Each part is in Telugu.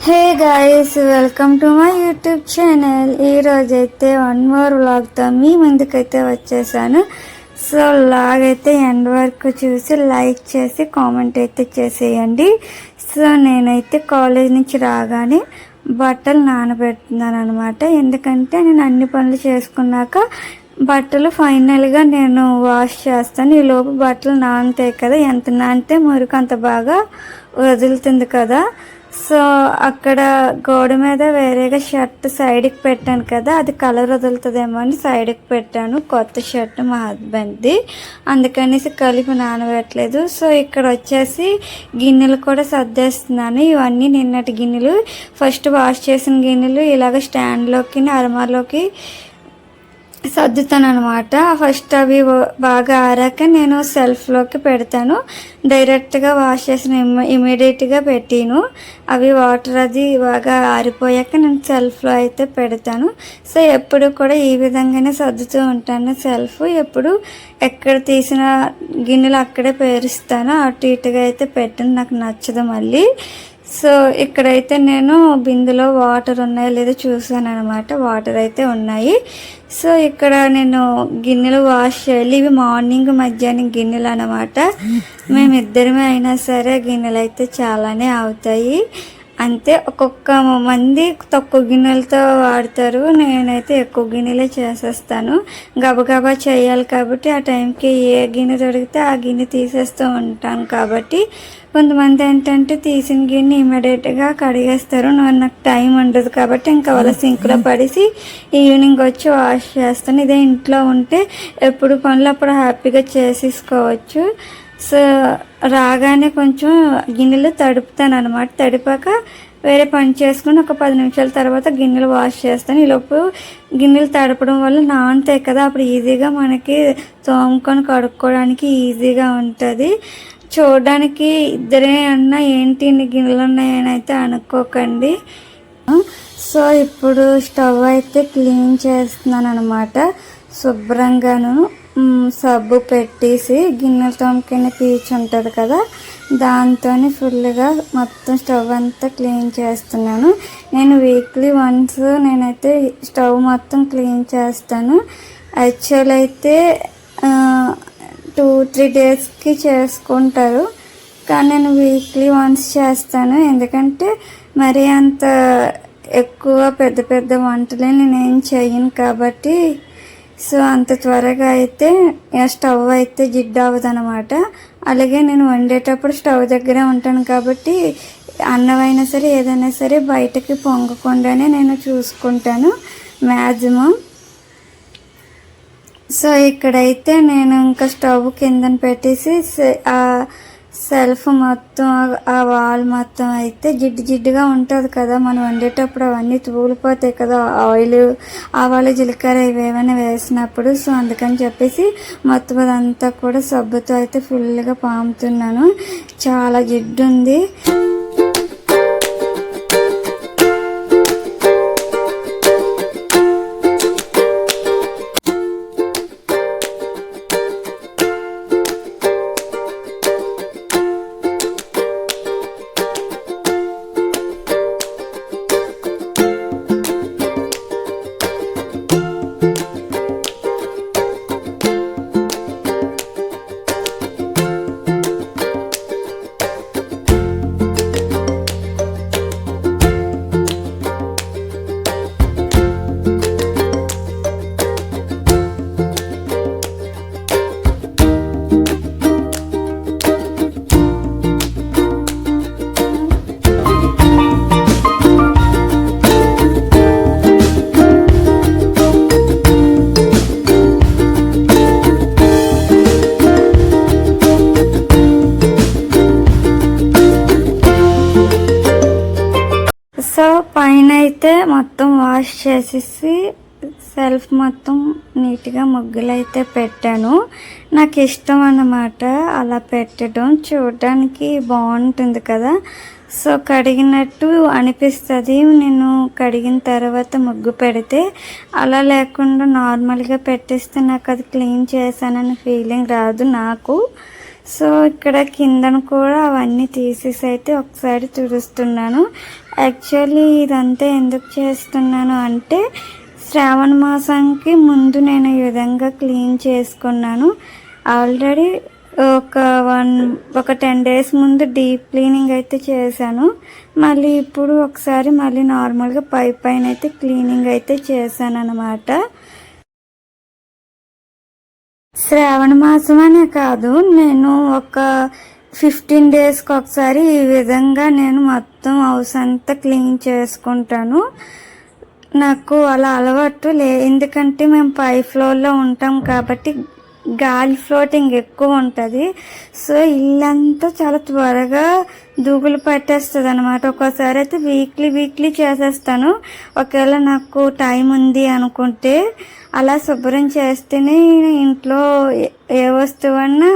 Hey guys, welcome to my YouTube channel. ఈరోజైతే వన్ మోర్ వ్లాగ్తో మీ ముందుకైతే వచ్చేసాను. సో వ్లాగ్ అయితే ఎండ్ వరకు చూసి లైక్ చేసి కామెంట్ అయితే చేసేయండి. సో నేనైతే కాలేజ్ నుంచి రాగానే బట్టలు నానబెడుతున్నాను అనమాట. ఎందుకంటే నేను అన్ని పనులు చేసుకున్నాక బట్టలు ఫైనల్గా నేను వాష్ చేస్తాను. ఈలోపు బట్టలు నానుతాయి కదా, ఎంత నానితే మురికి అంత బాగా వదులుతుంది కదా. సో అక్కడ గోడ మీద వేరేగా షర్ట్ సైడ్కి పెట్టాను కదా, అది కలర్ వదులుతుందేమో అని సైడ్కి పెట్టాను. కొత్త షర్ట్ మా హస్బెండ్ది, అందుకనేసి కలిపి నానబెట్టలేదు. సో ఇక్కడ వచ్చేసి గిన్నెలు కూడా సర్దేస్తున్నాను. ఇవన్నీ నిన్నటి గిన్నెలు, ఫస్ట్ వాష్ చేసిన గిన్నెలు ఇలాగ స్టాండ్లోకి అరమాలోకి సర్దుతాను అనమాట. ఫస్ట్ అవి బాగా ఆరాక నేను సెల్ఫ్లోకి పెడతాను. డైరెక్ట్గా వాష్ చేసిన ఇమీడియట్గా పెట్టిను. అవి వాటర్ అది బాగా ఆరిపోయాక నేను సెల్ఫ్లో అయితే పెడతాను. సో ఎప్పుడు కూడా ఈ విధంగానే సర్దుతూ ఉంటాను సెల్ఫ్. ఎప్పుడు ఎక్కడ తీసిన గిన్నెలు అక్కడే పేరుస్తాను, అటు ఇటుగా అయితే పెట్టను, నాకు నచ్చదు మళ్ళీ. సో ఇక్కడైతే నేను బిందులో వాటర్ ఉన్నాయో లేదో చూసాను అనమాట. వాటర్ అయితే ఉన్నాయి. సో ఇక్కడ నేను గిన్నెలు వాష్ చేయాలి. ఇవి మార్నింగ్ మధ్యాహ్నం గిన్నెలు అనమాట. మేమిద్దరమే అయినా సరే గిన్నెలు అయితే చాలానే అవుతాయి. అంతే, ఒక్కొక్క మంది తక్కువ గిన్నెలతో వాడతారు, నేనైతే ఎక్కువ గిన్నెలే చేసేస్తాను. గబగబా చేయాలి కాబట్టి ఆ టైంకి ఏ గిన్నె దొరికితే ఆ గిన్నె తీసేస్తూ ఉంటాను. కాబట్టి కొంతమంది ఏంటంటే తీసిన గిన్నె ఇమీడియట్గా కడిగేస్తారు. నాకు టైం ఉండదు కాబట్టి ఇంకా వాళ్ళ సింక్లో పడేసి ఈవినింగ్ వచ్చి వాష్ చేస్తాను. ఇదే ఇంట్లో ఉంటే ఎప్పుడు పనులు అప్పుడు హ్యాపీగా చేసేసుకోవచ్చు. సో రాగానే కొంచెం గిన్నెలు తడుపుతాను అనమాట. తడిపాక వేరే పని చేసుకుని ఒక 10 నిమిషాల తర్వాత గిన్నెలు వాష్ చేస్తాను. ఈలోపు గిన్నెలు తడపడం వల్ల నానుతాయి కదా, అప్పుడు ఈజీగా మనకి తోముకొని కడుక్కోవడానికి ఈజీగా ఉంటుంది. చూడడానికి ఇద్దరే అన్నా ఏంటి ఇన్ని గిన్నెలు ఉన్నాయని అయితే అనుకోకండి. సో ఇప్పుడు స్టవ్ అయితే క్లీన్ చేస్తున్నాను అనమాట. శుభ్రంగాను సబ్బు పెట్టేసి గిన్నెల తోముకునే పీచు ఉంటుంది కదా, దాంతో ఫుల్గా మొత్తం స్టవ్ అంతా క్లీన్ చేస్తున్నాను. నేను వీక్లీ వన్స్ నేనైతే స్టవ్ మొత్తం క్లీన్ చేస్తాను. యాక్చువల్ అయితే 2-3 డేస్కి చేసుకుంటారు, కానీ నేను వీక్లీ వన్స్ చేస్తాను. ఎందుకంటే మరీ అంత ఎక్కువ పెద్ద పెద్ద వంటలే నేనేం చేయను కాబట్టి. సో అంత త్వరగా అయితే స్టవ్ అయితే జిడ్డు అవ్వదు అనమాట. అలాగే నేను వండేటప్పుడు స్టవ్ దగ్గరే ఉంటాను కాబట్టి అన్నమైనా సరే ఏదైనా సరే బయటకి పొంగకుండానే నేను చూసుకుంటాను మ్యాక్సిమం. సో ఇక్కడైతే నేను ఇంకా స్టవ్ కిందన పెట్టేసి ఆ సెల్ఫ్ మొత్తం ఆ వాల్ మొత్తం అయితే జిడ్డుగా ఉంటుంది కదా, మనం వండేటప్పుడు అవన్నీ తూలిపోతాయి కదా, ఆయిల్ ఆవాలు జీలకర్ర ఇవేమైనా వేసినప్పుడు. సో అందుకని చెప్పేసి మొత్తం అదంతా కూడా సబ్బుతో అయితే ఫుల్గా పాముతున్నాను. చాలా జిడ్డు ఉంది. సో పైన అయితే మొత్తం వాష్ చేసేసి సెల్ఫ్ మొత్తం నీట్గా ముగ్గులు అయితే పెట్టాను. నాకు ఇష్టం అన్నమాట అలా పెట్టడం, చూడడానికి బాగుంటుంది కదా. సో కడిగినట్టు అనిపిస్తుంది నేను కడిగిన తర్వాత ముగ్గు పెడితే. అలా లేకుండా నార్మల్గా పెట్టేస్తే నాకు అది క్లీన్ చేశానని ఫీలింగ్ రాదు నాకు. సో ఇక్కడ కిందను కూడా అవన్నీ తీసేసి అయితే ఒకసారి తుడుస్తున్నాను. యాక్చువల్లీ ఇదంతా ఎందుకు చేస్తున్నాను అంటే శ్రావణ మాసానికి ముందు నేను ఈ విధంగా క్లీన్ చేసుకున్నాను. ఆల్రెడీ ఒక 10 days ముందు డీప్ క్లీనింగ్ అయితే చేశాను. మళ్ళీ ఇప్పుడు ఒకసారి మళ్ళీ నార్మల్గా పైన అయితే క్లీనింగ్ అయితే చేశాను అన్నమాట. శ్రావణ మాసం అనే కాదు, నేను ఒక 15 daysకి ఒకసారి ఈ విధంగా నేను మొత్తం హౌస్ అంతా క్లీన్ చేసుకుంటాను. నాకు అలా అలవాటు ఎందుకంటే మేము 5th floorలో ఉంటాం కాబట్టి గాలి ఫ్లోటింగ్ ఎక్కువ ఉంటుంది. సో ఇల్లంతా చాలా త్వరగా దూగులు పట్టేస్తుంది అనమాట. ఒక్కోసారి అయితే వీక్లీ చేసేస్తాను. ఒకవేళ నాకు టైం ఉంది అనుకుంటే అలా శుభ్రం చేస్తేనే ఇంట్లో ఏ వస్తువన్నా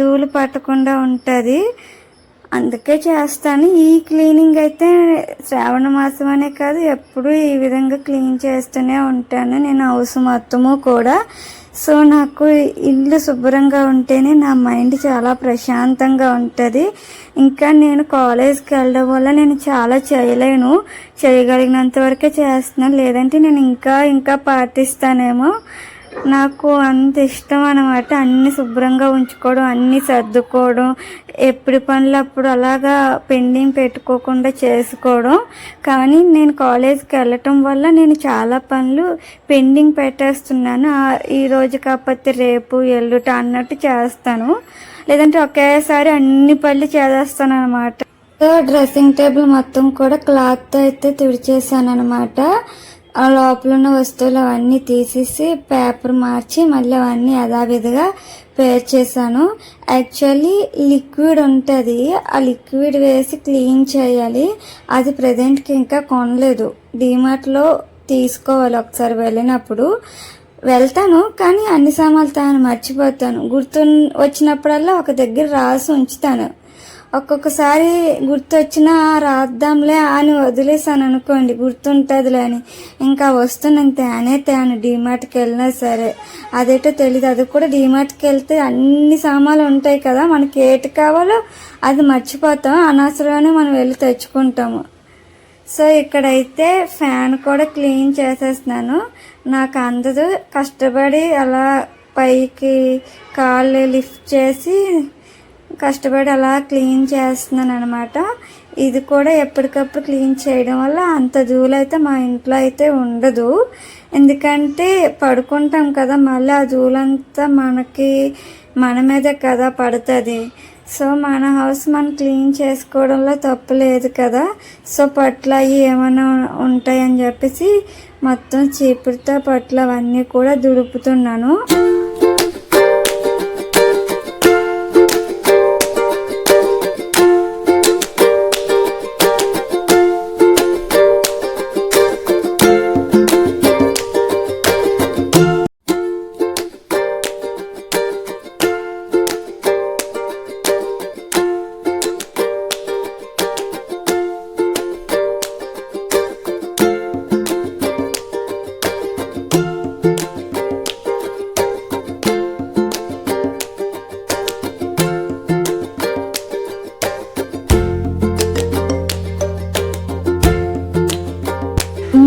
ధూళి పట్టకుండా ఉంటుంది. అందుకే చేస్తాను. ఈ క్లీనింగ్ అయితే శ్రావణ మాసం అనే కాదు, ఎప్పుడు ఈ విధంగా క్లీన్ చేస్తూనే ఉంటాను నేను హౌస్ మొత్తము కూడా. సో నాకు ఇల్లు శుభ్రంగా ఉంటేనే నా మైండ్ చాలా ప్రశాంతంగా ఉంటుంది. ఇంకా నేను కాలేజ్కి వెళ్ళడం వల్ల నేను చాలా చేయలేను, చేయగలిగినంత వరకే చేస్తున్నాను. లేదంటే నేను ఇంకా పాటిస్తానేమో. నాకు అంత ఇష్టం అన్నమాట. అన్నీ శుభ్రంగా ఉంచుకోవడం, అన్నీ సర్దుకోవడం, ఎప్పుడు పనులు అప్పుడు అలాగా పెండింగ్ పెట్టుకోకుండా చేసుకోవడం. కానీ నేను కాలేజ్కి వెళ్ళటం వల్ల నేను చాలా పనులు పెండింగ్ పెట్టేస్తున్నాను. ఈరోజు కాకపోతే రేపు ఎల్లుట అన్నట్టు చేస్తాను. లేదంటే ఒకేసారి అన్ని పనులు చేసేస్తాను అనమాట. డ్రెస్సింగ్ టేబుల్ మొత్తం కూడా క్లాత్తో అయితే తుడిచేసాను అనమాట. ఆ లోపల ఉన్న వస్తువులు అవన్నీ తీసేసి పేపర్ మార్చి మళ్ళీ అవన్నీ యథావిధిగా పేర్చేసాను. యాక్చువల్లీ లిక్విడ్ ఉంటుంది, ఆ లిక్విడ్ వేసి క్లీన్ చేయాలి. అది ప్రజెంట్కి ఇంకా కొనలేదు. డీమార్ట్లో తీసుకోవాలి. ఒకసారి వెళ్ళినప్పుడు వెళ్తాను, కానీ అన్ని సామాన్లు తాను మర్చిపోతాను. వచ్చినప్పుడల్లా ఒక దగ్గర రాసి ఉంచుతాను. ఒక్కొక్కసారి గుర్తొచ్చినా రాద్దాంలే అని వదిలేసాను అనుకోండి, గుర్తుంటుందిలే అని. ఇంకా వస్తున్నాను తేను డీమార్ట్కి వెళ్ళినా సరే. అదేటో తెలీదు. అది కూడా డీమార్ట్కి వెళ్తే అన్ని సామాన్లు ఉంటాయి కదా, మనకి ఏటి కావాలో అది మర్చిపోతాం. అనవసరంగానే మనం వెళ్ళి తెచ్చుకుంటాము. సో ఇక్కడైతే ఫ్యాన్ కూడా క్లీన్ చేసేస్తున్నాను. నాకు అందదు, కష్టపడి అలా పైకి కాళ్ళు లిఫ్ట్ చేసి కష్టపడి అలా క్లీన్ చేస్తున్నాను అనమాట. ఇది కూడా ఎప్పటికప్పుడు క్లీన్ చేయడం వల్ల అంత ధూళి అయితే మా ఇంట్లో అయితే ఉండదు. ఎందుకంటే పడుకుంటాం కదా, మళ్ళీ ఆ ధూళంతా మన మీదే కదా పడుతుంది. సో మన హౌస్ మనం క్లీన్ చేసుకోవడంలో తప్పు లేదు కదా. సో పట్లు అవి ఏమైనా ఉంటాయని చెప్పేసి మొత్తం చీపురుతో పట్లు అవన్నీ కూడా దులుపుతున్నాను.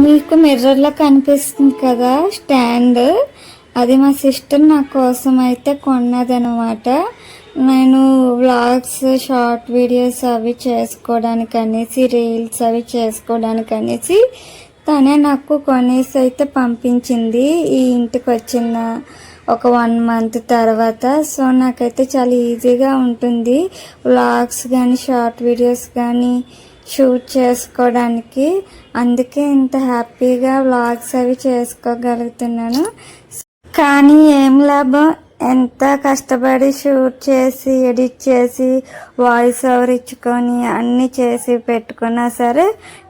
మీకు మిర్రర్లో కనిపిస్తుంది కదా స్టాండ్, అది మా సిస్టర్ నా కోసం అయితే కొన్నదనమాట. నేను వ్లాగ్స్, షార్ట్ వీడియోస్ అవి చేసుకోవడానికి అనేసి, రీల్స్ అవి చేసుకోవడానికి అనేసి తనే నాకు కొనేసి అయితే పంపించింది ఈ ఇంటికి వచ్చిన ఒక 1 month తర్వాత. సో నాకైతే చాలా ఈజీగా ఉంటుంది వ్లాగ్స్ కానీ షార్ట్ వీడియోస్ కానీ షూట్ చేసుకోవడానికి. అందుకే ఇంత హ్యాపీగా వ్లాగ్స్ అవి చేసుకోగలుగుతున్నాను. కానీ ఏం లాభం, ఎంత కష్టపడి షూట్ చేసి ఎడిట్ చేసి వాయిస్ ఓవర్ ఇచ్చుకొని అన్నీ చేసి పెట్టుకున్నా సరే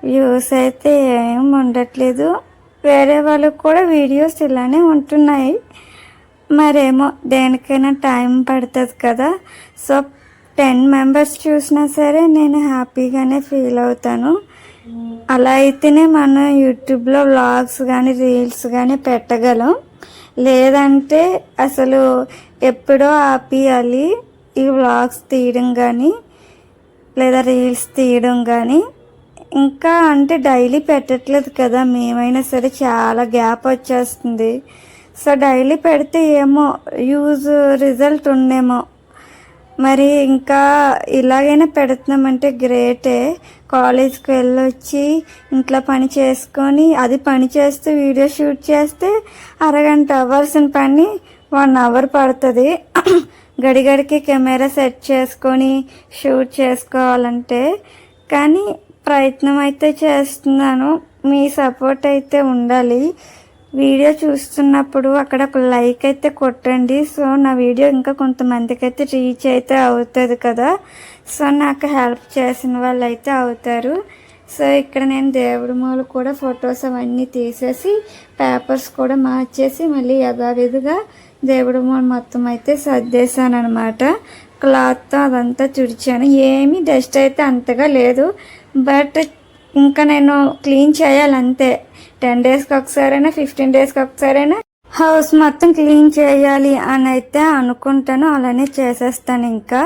వ్యూస్ అయితే ఏం ఉండట్లేదు. వేరే వాళ్ళకు కూడా వీడియోస్ ఇలానే ఉంటున్నాయి. మరేమో దేనికైనా టైం పడుతుంది కదా. సో 10 members చూసినా సరే నేను హ్యాపీగానే ఫీల్ అవుతాను. అలా అయితేనే మనం యూట్యూబ్లో వ్లాగ్స్ కానీ రీల్స్ కానీ పెట్టగలం. లేదంటే అసలు ఎప్పుడో ఆపియాలి ఈ వ్లాగ్స్ తీయడం కానీ లేదా రీల్స్ తీయడం కానీ. ఇంకా అంటే డైలీ పెట్టట్లేదు కదా మేమైనా సరే, చాలా గ్యాప్ వచ్చేస్తుంది. సో డైలీ పెడితే ఏమో రిజల్ట్ ఉందేమో మరి. ఇంకా ఇలాగైనా పెడుతున్నామంటే గ్రేటే. కాలేజ్కి వెళ్ళొచ్చి ఇంట్లో పని చేసుకొని అది పని చేస్తూ వీడియో షూట్ చేస్తే అరగంట అవ్వాల్సిన పని 1 అవర్ పడుతుంది. గడిగడికి కెమెరా సెట్ చేసుకొని షూట్ చేసుకోవాలంటే. కానీ ప్రయత్నం అయితే చేస్తున్నాను. మీ సపోర్ట్ అయితే ఉండాలి. వీడియో చూస్తున్నప్పుడు అక్కడ ఒక లైక్ అయితే కొట్టండి. సో నా వీడియో ఇంకా కొంతమందికి అయితే రీచ్ అయితే అవుతుంది కదా. సో నాకు హెల్ప్ చేసిన వాళ్ళు అయితే అవుతారు. సో ఇక్కడ నేను దేవుడి మూల కూడా ఫొటోస్ అవన్నీ తీసేసి పేపర్స్ కూడా మార్చేసి మళ్ళీ యథావిధిగా దేవుడి మూల మొత్తం అయితే సర్దేశాను అనమాట. క్లాత్తో అదంతా తుడిచాను. ఏమీ డస్ట్ అయితే అంతగా లేదు. బట్ ఇంకా నేను క్లీన్ చేయాలంతే. 10 డేస్కి ఒకసారైనా 15 డేస్కి ఒకసారైనా హౌస్ మొత్తం క్లీన్ చేయాలి అని అయితే అనుకుంటాను. అలానే చేసేస్తాను ఇంకా.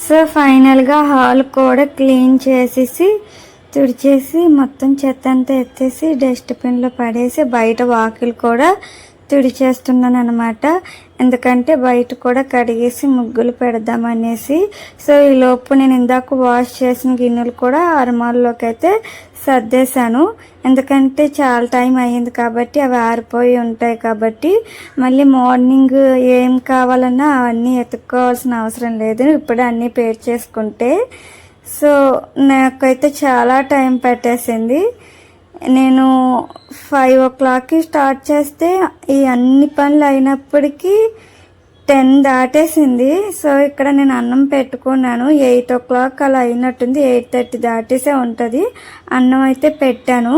సో ఫైనల్గా హాల్ కూడా క్లీన్ చేసేసి తుడిచేసి మొత్తం చెత్త అంతా ఎత్తేసి డస్ట్బిన్లో పడేసి బయట వాకిలు కూడా తుడిచేస్తున్నాను అనమాట. ఎందుకంటే బయట కూడా కడిగేసి ముగ్గులు పెడదామనేసి. సో ఈలోపు నేను ఇందాక వాష్ చేసిన గిన్నెలు కూడా అరమాల్లోకి అయితే సర్దేశాను. ఎందుకంటే చాలా టైం అయ్యింది కాబట్టి అవి ఆరిపోయి ఉంటాయి కాబట్టి మళ్ళీ మార్నింగ్ ఏం కావాలన్నా అవన్నీ ఎత్తుక్కోవాల్సిన అవసరం లేదు, ఇప్పుడే అన్నీ పేర్ చేసుకుంటే. సో నాకైతే చాలా టైం పట్టేసింది. నేను 5 o'clockకి స్టార్ట్ చేస్తే ఈ అన్ని పనులు అయినప్పటికీ 10 దాటేసింది. సో ఇక్కడ నేను అన్నం పెట్టుకున్నాను. 8 o'clock అలా అయినట్టుంది. 8:30 దాటేసే ఉంటుంది. అన్నం అయితే పెట్టాను.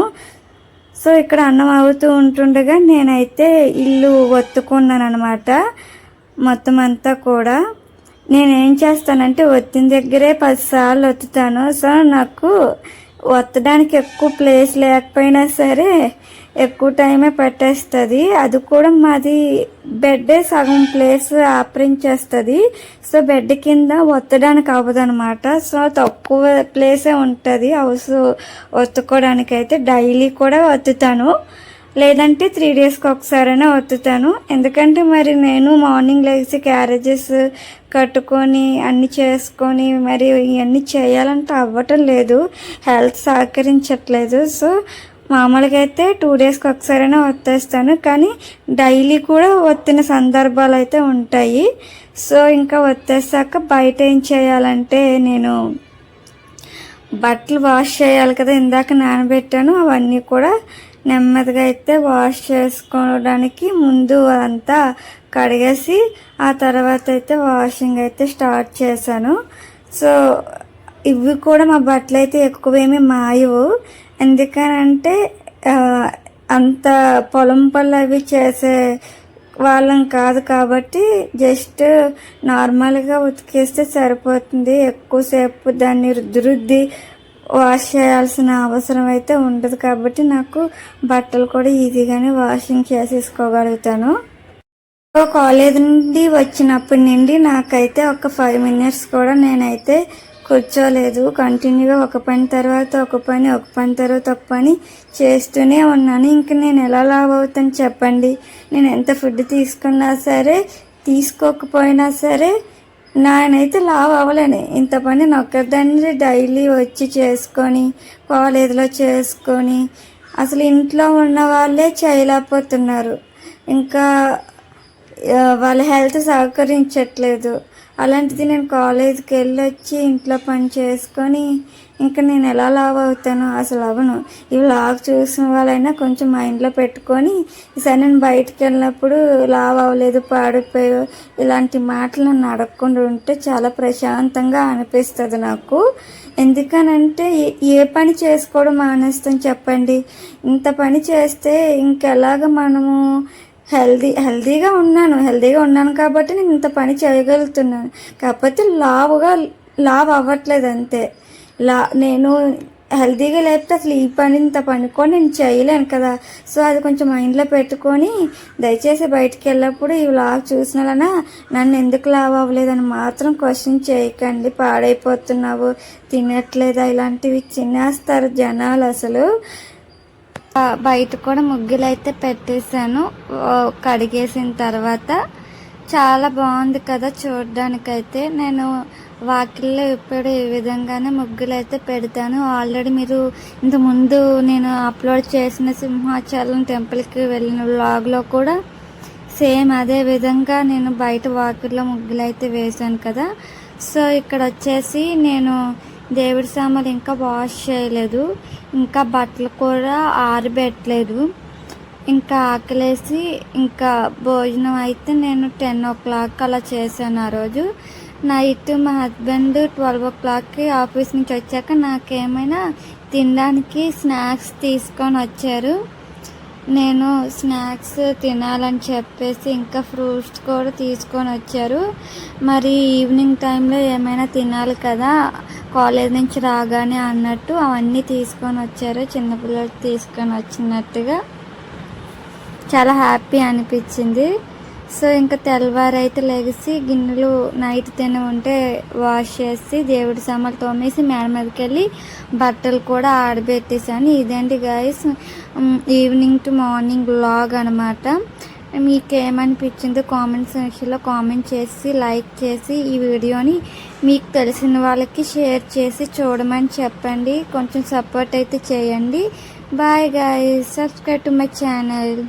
సో ఇక్కడ అన్నం అవుతూ ఉంటుండగా నేనైతే ఇల్లు ఒత్తుకున్నాను అనమాట. మొత్తం అంతా కూడా నేనేం చేస్తానంటే ఒత్తిన దగ్గరే 10 సార్లు ఒత్తుతాను. సో నాకు ఒత్తడానికి ఎక్కువ ప్లేస్ లేకపోయినా సరే ఎక్కువ టైమే పట్టేస్తుంది. అది కూడా మాది బెడ్ సగం ప్లేస్ ఆపరించేస్తుంది. సో బెడ్ కింద ఒత్తడానికి అవ్వదు అనమాట. సో తక్కువ ప్లేసే ఉంటుంది హౌస్ ఒత్తుకోవడానికి. అయితే డైలీ కూడా ఒత్తుతాను, లేదంటే 3 డేస్కి ఒకసారైనా ఒత్తుతాను. ఎందుకంటే మరి నేను మార్నింగ్ లేచి క్యారేజెస్ కట్టుకొని అన్నీ చేసుకొని మరి ఇవన్నీ చేయాలంటే అవ్వటం లేదు, హెల్త్ సహకరించట్లేదు. సో మామూలుగా అయితే 2 డేస్కి ఒకసారైనా ఒత్తేస్తాను, కానీ డైలీ కూడా ఒత్తిన సందర్భాలు అయితే ఉంటాయి. సో ఇంకా ఒత్తేసాక బయట ఏం చేయాలంటే నేను బట్టలు వాష్ చేయాలి కదా, ఇందాక నానబెట్టాను. అవన్నీ కూడా నెమ్మదిగా అయితే వాష్ చేసుకోవడానికి ముందు అంతా కడిగేసి ఆ తర్వాత అయితే వాషింగ్ అయితే స్టార్ట్ చేశాను. సో ఇవి కూడా మా బట్టలు అయితే ఎక్కువేమీ మాయవు. ఎందుకనంటే అంత పొలం పళ్ళు అవి చేసే వాళ్ళం కాదు కాబట్టి జస్ట్ నార్మల్గా ఉతికేస్తే సరిపోతుంది. ఎక్కువసేపు దాన్ని రుద్ది వాష్ చేయాల్సిన అవసరం అయితే ఉండదు కాబట్టి నాకు బట్టలు కూడా ఈజీగానే వాషింగ్ చేసేసుకోగలుగుతాను. కాలేజ్ నుండి వచ్చినప్పటి నుండి నాకైతే ఒక 5 మినిట్స్ కూడా నేనైతే కూర్చోలేదు. కంటిన్యూగా ఒక పని తర్వాత ఒక పని, ఒక పని తర్వాత ఒక పని చేస్తూనే ఉన్నాను. ఇంక నేను ఎలా లావ్ అవుతాను చెప్పండి? నేను ఎంత ఫుడ్ తీసుకున్నా సరే, తీసుకోకపోయినా సరే నేనైతే లావ్ అవ్వలేను. ఇంత పని నొక్కదాన్ని డైలీ వచ్చి చేసుకొని, కాలేజీలో చేసుకొని, అసలు ఇంట్లో ఉన్న వాళ్ళే చేయలేకపోతున్నారు. ఇంకా వాళ్ళ హెల్త్ సహకరించట్లేదు. అలాంటిది నేను కాలేజీకి వెళ్ళొచ్చి ఇంట్లో పని చేసుకొని ఇంకా నేను ఎలా లావ్ అవుతాను? అసలు అవ్వను. ఈ వ్లాగ్ చూసిన వాళ్ళైనా కొంచెం మైండ్లో పెట్టుకొని ఈసారి నేను బయటికి వెళ్ళినప్పుడు లావ్ అవ్వలేదు, పాడిపోయో ఇలాంటి మాటలు నన్ను అడగకుండా ఉంటే చాలా ప్రశాంతంగా అనిపిస్తుంది నాకు. ఎందుకనంటే ఏ పని చేసుకోవడం మానేస్తాం చెప్పండి? ఇంత పని చేస్తే ఇంకెలాగ మనము హెల్దీగా ఉన్నాను కాబట్టి నేను ఇంత పని చేయగలుగుతున్నాను. కాకపోతే లావ్ అవ్వట్లేదు అంతే. నేను హెల్దీగా లేకపోతే అసలు ఈ పని ఇంత పని కూడా నేను చేయలేను కదా. సో అది కొంచెం మైండ్లో పెట్టుకొని దయచేసి బయటికి వెళ్ళినప్పుడు ఈ వ్లాగ్ చూసినా నన్ను ఎందుకు లావ్ అవ్వలేదని మాత్రం క్వశ్చన్ చేయకండి. పాడైపోతున్నావు, తినట్లేదా, ఇలాంటివి చిన్నేస్తారు జనాలు అసలు. బయట కూడా ముగ్గులు అయితే పెట్టేశాను కడిగేసిన తర్వాత. చాలా బాగుంది కదా చూడడానికైతే. నేను వాకిల్లో ఇప్పుడు ఈ విధంగానే ముగ్గులు అయితే పెడతాను. ఆల్రెడీ మీరు ఇంతకుముందు నేను అప్లోడ్ చేసిన సింహాచలం టెంపుల్కి వెళ్ళిన వ్లాగ్లో కూడా సేమ్ అదే విధంగా నేను బయట వాకిల్లో ముగ్గులు అయితే వేశాను కదా. సో ఇక్కడ వచ్చేసి నేను దేవుడి సామాన్లు ఇంకా వాష్ చేయలేదు, ఇంకా బట్టలు కూడా ఆరబెట్టలేదు. ఇంకా ఆకలేసి ఇంకా భోజనం అయితే నేను 10 o'clock అలా చేశాను. ఆ రోజు నైట్ మా హస్బెండ్ 12 o'clockకి ఆఫీస్ నుంచి వచ్చాక నాకేమైనా తినడానికి స్నాక్స్ తీసుకొని వచ్చారు. నేను స్నాక్స్ తినాలని చెప్పేసి ఇంకా ఫ్రూట్స్ కూడా తీసుకొని వచ్చారు. మరి ఈవినింగ్ టైంలో ఏమైనా తినాలి కదా కాలేజ్ నుంచి రాగానే అన్నట్టు అవన్నీ తీసుకొని వచ్చారు. చిన్నపిల్లలు తీసుకొని వచ్చినట్టుగా చాలా హ్యాపీ అనిపించింది. సో ఇంకా తెల్లవారైతే లెగిసి గిన్నెలు నైట్ తిని ఉంటే వాష్ చేసి దేవుడి సామాన్లు తోమేసి మేడ మీదకి వెళ్ళి బట్టలు కూడా ఆడబెట్టేసాను. ఇదేంటి guys evening to morning vlog అనమాట. మీకు ఏమనిపించిందో కామెంట్ సెక్షన్లో కామెంట్ చేసి లైక్ చేసి ఈ వీడియోని మీకు తెలిసిన వాళ్ళకి షేర్ చేసి చూడమని చెప్పండి. కొంచెం సపోర్ట్ అయితే చేయండి. Bye guys, subscribe to my channel.